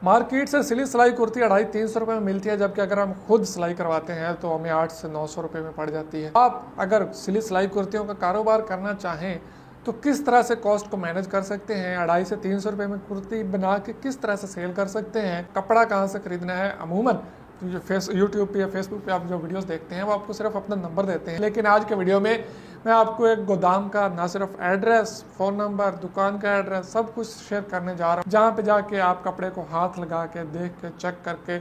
Market से सिली सिलाई कुर्ती 250-300 रुपये में मिलती है, जबकि अगर हम खुद सिलाई करवाते हैं तो हमें 800 से 900 रुपये में पड़ जाती है। आप अगर सिली सिलाई कुर्तियों का कारोबार करना चाहें तो किस तरह से कॉस्ट को मैनेज कर सकते हैं, 250 से 300 रुपये में कुर्ती बना के किस तरह से सेल कर सकते हैं, कपड़ा कहाँ से खरीदना है। अमूमन जो यूट्यूब पे या फेसबुक पे आप जो वीडियोस देखते हैं वो आपको सिर्फ अपना नंबर देते हैं, लेकिन आज के वीडियो में मैं आपको एक गोदाम का ना सिर्फ एड्रेस, फ़ोन नंबर, दुकान का एड्रेस सब कुछ शेयर करने जा रहा हूँ, जहाँ पे जाके आप कपड़े को हाथ लगा के देख के चेक करके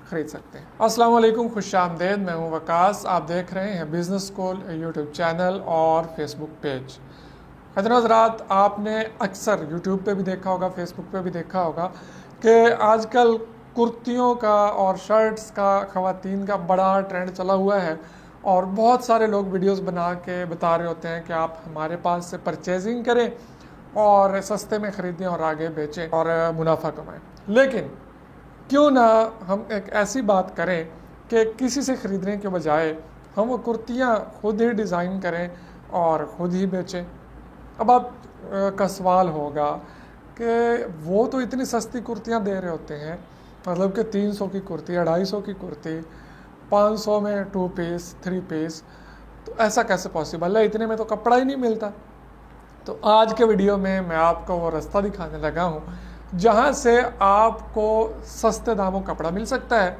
खरीद सकते हैं। अस्सलाम वालेकुम, खुशामदीद, मैं हूँ वकास। आप देख रहे हैं बिजनेस स्कूल यूट्यूब चैनल और फेसबुक पेज। हज़रात, आपने अक्सर यूट्यूब पे भी देखा होगा, फेसबुक पे भी देखा होगा कि आजकल कुर्तियों का और शर्ट्स का, ख़वातीन का बड़ा ट्रेंड चला हुआ है और बहुत सारे लोग वीडियोस बना के बता रहे होते हैं कि आप हमारे पास से परचेजिंग करें और सस्ते में ख़रीदें और आगे बेचें और मुनाफा कमाएं। लेकिन क्यों ना हम एक ऐसी बात करें कि किसी से ख़रीदने के बजाय हम वो कुर्तियाँ खुद ही डिज़ाइन करें और ख़ुद ही बेचें। अब आप का सवाल होगा कि वो तो इतनी सस्ती कुर्तियाँ दे रहे होते हैं, मतलब कि 300 की कुर्ती, 250 की कुर्ती, 500 में 2 पीस 3 पीस, तो ऐसा कैसे पॉसिबल है, इतने में तो कपड़ा ही नहीं मिलता। तो आज के वीडियो में मैं आपको वो रास्ता दिखाने लगा हूँ जहाँ से आपको सस्ते दामों कपड़ा मिल सकता है,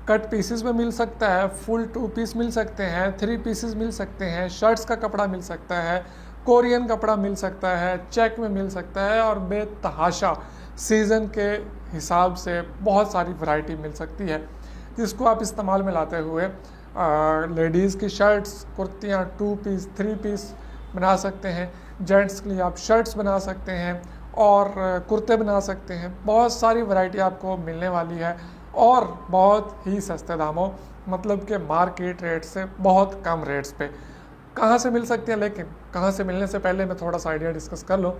कट पीसेस में मिल सकता है, फुल 2 पीस मिल सकते हैं, 3 पीसेस मिल सकते हैं, शर्ट्स का कपड़ा मिल सकता है, कोरियन कपड़ा मिल सकता है, चेक में मिल सकता है और बेतहाशा सीज़न के हिसाब से बहुत सारी वैरायटी मिल सकती है, जिसको आप इस्तेमाल में लाते हुए लेडीज़ की शर्ट्स, कुर्तियाँ 2 पीस 3 पीस बना सकते हैं, जेंट्स के लिए आप शर्ट्स बना सकते हैं और कुर्ते बना सकते हैं। बहुत सारी वैरायटी आपको मिलने वाली है और बहुत ही सस्ते दामों, मतलब कि मार्केट रेट से बहुत कम रेट्स पे कहाँ से मिल सकते हैं। लेकिन कहाँ से मिलने से पहले मैं थोड़ा सा आइडिया डिस्कस कर लूँ।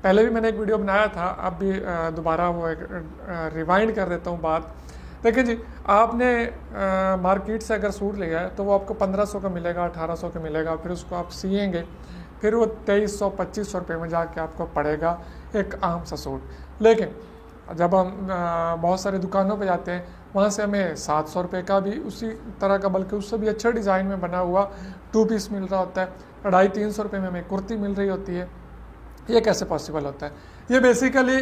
पहले भी मैंने एक वीडियो बनाया था, अब भी दोबारा वो एक रिवाइंड कर देता हूँ बात। देखिए जी, आपने मार्केट से अगर सूट लिया है तो वो आपको 1500 का मिलेगा, 1800 का मिलेगा, फिर उसको आप सिएंगे, फिर वो 2300-2500 रुपये में जाके आपको पड़ेगा एक आम सा सूट। लेकिन जब हम बहुत सारी दुकानों पे जाते हैं, वहाँ से हमें 700 रुपये का भी उसी तरह का, बल्कि उससे भी अच्छे डिज़ाइन में बना हुआ 2 पीस मिल रहा होता है, 250-300 रुपये में हमें कुर्ती मिल रही होती है। ये कैसे पॉसिबल होता है? ये बेसिकली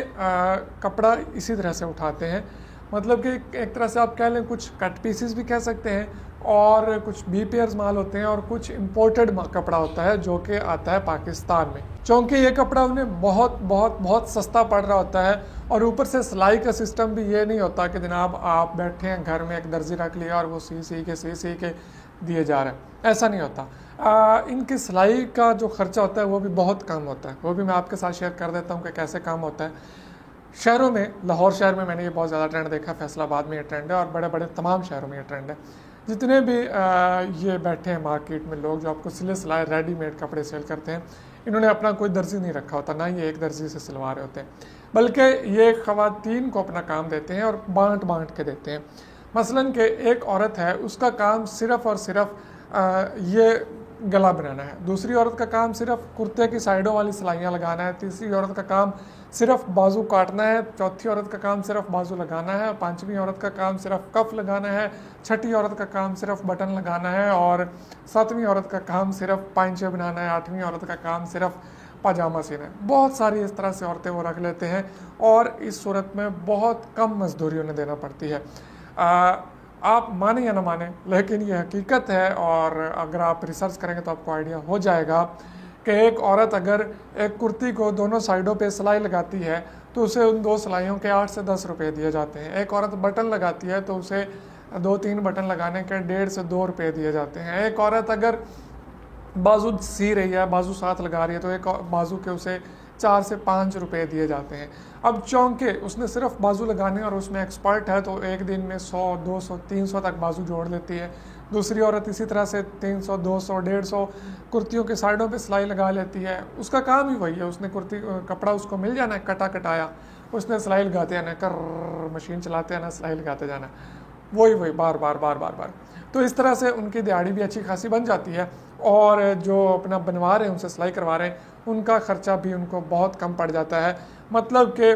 कपड़ा इसी तरह से उठाते हैं, मतलब कि एक तरह से आप कह लें कुछ कट पीसेस भी कह सकते हैं और कुछ बी पेयर्स माल होते हैं और कुछ इंपोर्टेड कपड़ा होता है जो कि आता है पाकिस्तान में। चूँकि ये कपड़ा उन्हें बहुत बहुत बहुत सस्ता पड़ रहा होता है और ऊपर से सिलाई का सिस्टम भी ये नहीं होता कि जनाब आप बैठे हैं घर में, एक दर्जी रख लिया और वो सी के दिए जा रहे हैं, ऐसा नहीं होता। इनकी सिलाई का जो खर्चा होता है वो भी बहुत कम होता है, वो भी मैं आपके साथ शेयर कर देता हूँ कि कैसे काम होता है। शहरों में, लाहौर शहर में मैंने ये बहुत ज़्यादा ट्रेंड देखा, फैसलाबाद में ये ट्रेंड है और बड़े बड़े तमाम शहरों में ये ट्रेंड है। जितने भी ये बैठे हैं मार्केट में लोग जो आपको सिले सिलाए रेडीमेड कपड़े सेल करते हैं, इन्होंने अपना कोई दर्जी नहीं रखा होता, ना ये एक दर्जी से सिलवा रहे होते हैं, बल्कि ये ख़वातीन को अपना काम देते हैं और बांट बांट के देते हैं। मसलन कि एक औरत है, उसका काम सिर्फ़ और सिर्फ ये गला बनाना है, दूसरी औरत का काम सिर्फ कुर्ते की साइडों वाली सिलाइयाँ लगाना है, तीसरी औरत का काम सिर्फ बाजू काटना है, चौथी औरत का काम सिर्फ बाजू लगाना है, पांचवी औरत का काम सिर्फ कफ लगाना है, छठी औरत का काम सिर्फ बटन लगाना है और सातवीं औरत का काम सिर्फ पांचे बनाना है, आठवीं औरत का काम सिर्फ पाजामा सीना है। बहुत सारी इस तरह से औरतें वो रख लेते हैं और इस सूरत में बहुत कम मजदूरी उन्हें देना पड़ती है। आप माने या ना माने, लेकिन ये हकीकत है और अगर आप रिसर्च करेंगे तो आपको आइडिया हो जाएगा कि एक औरत अगर एक कुर्ती को दोनों साइडों पे सिलाई लगाती है तो उसे उन 2 सिलाइयों के 8 से 10 रुपये दिए जाते हैं। एक औरत बटन लगाती है तो उसे 2-3 बटन लगाने के 1.5 से 2 रुपये दिए जाते हैं। एक औरत अगर बाजू सी रही है, बाजू साथ लगा रही है, तो एक बाजू के उसे 4 से 5 रुपये दिए जाते हैं। अब चौंके उसने सिर्फ बाजू लगाने और उसमें एक्सपर्ट है तो एक दिन में 100, 200, 300 तक बाजू जोड़ लेती है। दूसरी औरत इसी तरह से 300, 200, 150 कुर्तियों के साइडों पे सिलाई लगा लेती है। उसका काम ही वही है, उसने कुर्ती कपड़ा उसको मिल जाना है कटा कटाया, उसने सिलाई लगाते जाना, कर मशीन चलाते जाना, सिलाई लगाते जाना, वही बार बार। तो इस तरह से उनकी दिहाड़ी भी अच्छी खासी बन जाती है और जो अपना बनवा रहे हैं, उनसे सिलाई करवा रहे हैं, उनका खर्चा भी उनको बहुत कम पड़ जाता है। मतलब कि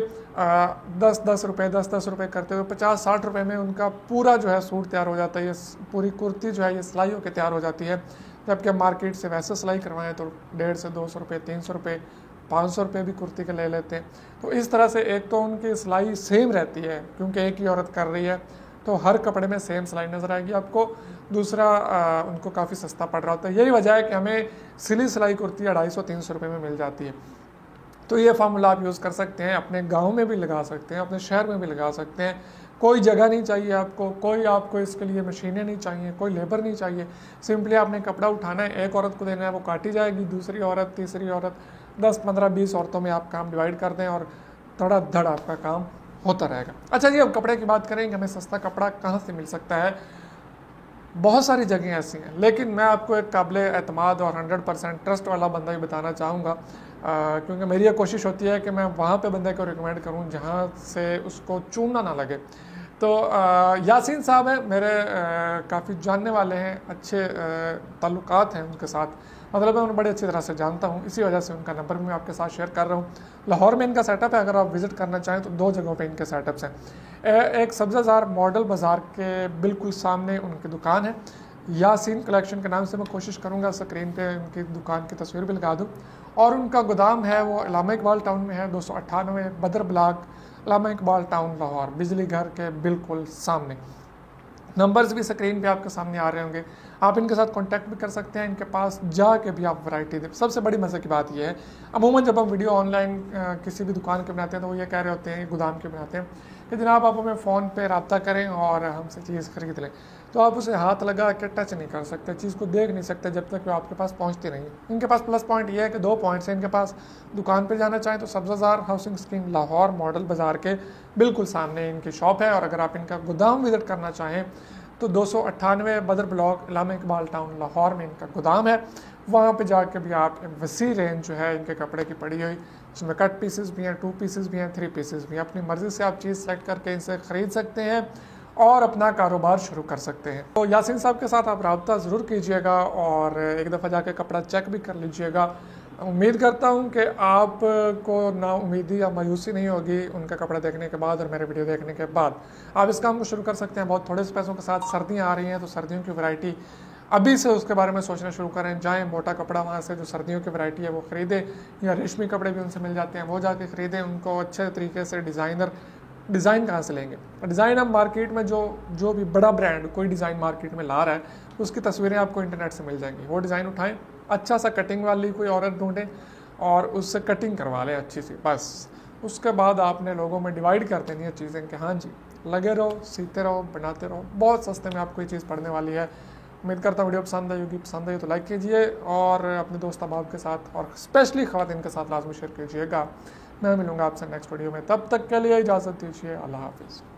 10-10 रुपये करते हुए 50-60 रुपये में उनका पूरा जो है सूट तैयार हो जाता है। ये पूरी कुर्ती जो है ये सिलाई होकर तैयार हो जाती है। जबकि मार्केट से वैसे सिलाई करवाएं तो 150 से 200 रुपये, 300 रुपये, 500 रुपये भी कुर्ती के ले लेते हैं। तो इस तरह से एक तो उनकी सिलाई सेम रहती है क्योंकि एक ही औरत कर रही है, तो हर कपड़े में सेम सिलाई नज़र आएगी आपको। दूसरा उनको काफ़ी सस्ता पड़ रहा होता है। यही वजह है कि हमें सिली सिलाई कुर्ती 250-300 रुपये में मिल जाती है। तो ये फार्मूला आप यूज़ कर सकते हैं, अपने गांव में भी लगा सकते हैं, अपने शहर में भी लगा सकते हैं। कोई जगह नहीं चाहिए आपको, कोई आपको इसके लिए मशीनें नहीं चाहिए, कोई लेबर नहीं चाहिए। सिंपली आपने कपड़ा उठाना है, एक औरत को देना है, वो काटी जाएगी, दूसरी औरत, तीसरी औरत, 10, 15, 20 औरतों में आप काम डिवाइड कर दें और धड़ाधड़ आपका काम होता रहेगा। अच्छा जी, अब कपड़े की बात करें कि हमें सस्ता कपड़ा कहाँ से मिल सकता है। बहुत सारी जगह ऐसी हैं, लेकिन मैं आपको एक काबिल एतमाद और 100% ट्रस्ट वाला बंदा ही बताना चाहूँगा, क्योंकि मेरी ये कोशिश होती है कि मैं वहाँ पे बंदे को रिकमेंड करूँ जहाँ से उसको चूना ना लगे। तो यासीन साहब हैं मेरे, काफ़ी जानने वाले हैं, अच्छे ताल्लुकात हैं उनके साथ, मतलब मैं उन्हें बड़े अच्छी तरह से जानता हूँ, इसी वजह से उनका नंबर भी मैं आपके साथ शेयर कर रहा हूँ। लाहौर में इनका सेटअप है, अगर आप विज़िट करना चाहें तो 2 जगहों पे इनके सेटअप्स हैं। एक सब्ज़ाजार मॉडल बाज़ार के बिल्कुल सामने उनकी दुकान है, यासीन कलेक्शन के नाम से। मैं कोशिश करूँगा स्क्रीन पे उनकी दुकान की तस्वीर भी लगा दूँ। और उनका गोदाम है वो इलामा इकबाल टाउन में है, 298 बदर ब्लॉक, इलामा इकबाल टाउन लाहौर, बिजली घर के बिल्कुल सामने। नंबर्स भी स्क्रीन पे आपके सामने आ रहे होंगे, आप इनके साथ कांटेक्ट भी कर सकते हैं, इनके पास जाके भी आप वैरायटी दें। सबसे बड़ी मज़े की बात यह है, अमूमन जब हम वीडियो ऑनलाइन किसी भी दुकान के बनाते हैं तो वो ये कह रहे होते हैं, गोदाम के बनाते हैं कि जनाब आप हमें फ़ोन पे रब्ता करें और हमसे चीज़ खरीद लें। तो आप उसे हाथ लगा के टच नहीं कर सकते, चीज़ को देख नहीं सकते जब तक वो आपके पास पहुंचती नहीं। इनके पास प्लस पॉइंट ये है कि 2 पॉइंट्स हैं इनके पापास। दुकान पे जाना चाहें तो Sabzazar housing scheme Lahore model बाज़ार के बिल्कुल सामने इनकी शॉप है, और अगर आप इनका गोदाम विज़िट करना चाहें तो 298 बदर ब्लॉक, इलामा इकबाल टाउन लाहौर में इनका गोदाम है। वहाँ पे जाके भी आप वसी रेंज जो है इनके कपड़े की पड़ी हुई, उसमें कट पीसेस भी हैं, 2 पीसेस भी हैं, 3 पीसेस भी हैं। अपनी मर्ज़ी से आप चीज़ सेलेक्ट करके इनसे ख़रीद सकते हैं और अपना कारोबार शुरू कर सकते हैं। तो यासीन साहब के साथ आप रब्ता ज़रूर कीजिएगा और एक दफ़ा जाके कपड़ा चेक भी कर लीजिएगा। उम्मीद करता हूं कि आपको ना उम्मीदी या मायूसी नहीं होगी उनका कपड़ा देखने के बाद और मेरे वीडियो देखने के बाद। आप इस काम को शुरू कर सकते हैं बहुत थोड़े से पैसों के साथ। सर्दियां आ रही हैं तो सर्दियों की वैरायटी अभी से उसके बारे में सोचना शुरू करें। जाएं मोटा कपड़ा वहाँ से जो सर्दियों की वैरायटी है वो ख़रीदें, या रेशमी कपड़े भी उनसे मिल जाते हैं वो जाके ख़रीदें। उनको अच्छे तरीके से डिज़ाइन कहाँ से लेंगे? डिज़ाइन हम मार्केट में जो भी बड़ा ब्रांड कोई डिज़ाइन मार्केट में ला रहा है उसकी तस्वीरें आपको इंटरनेट से मिल जाएंगी। वो डिज़ाइन उठाएं, अच्छा सा कटिंग वाली कोई औरत ढूंढें और उससे कटिंग करवा लें अच्छी सी, बस। उसके बाद आपने लोगों में डिवाइड कर देनी है चीज़ें कि हाँ जी लगे रहो, सीते रहो, बनाते रहो। बहुत सस्ते में आपको ये चीज़ पड़ने वाली है। उम्मीद करता हूँ वीडियो पसंद आई होगी। पसंद आई तो लाइक कीजिए और अपने दोस्त अहबाब के साथ और स्पेशली ख़वातीन के साथ लाजमी शेयर कीजिएगा। मैं मिलूँगा आपसे नेक्स्ट वीडियो में, तब तक के लिए इजाज़त दीजिए। अल्लाह हाफिज़।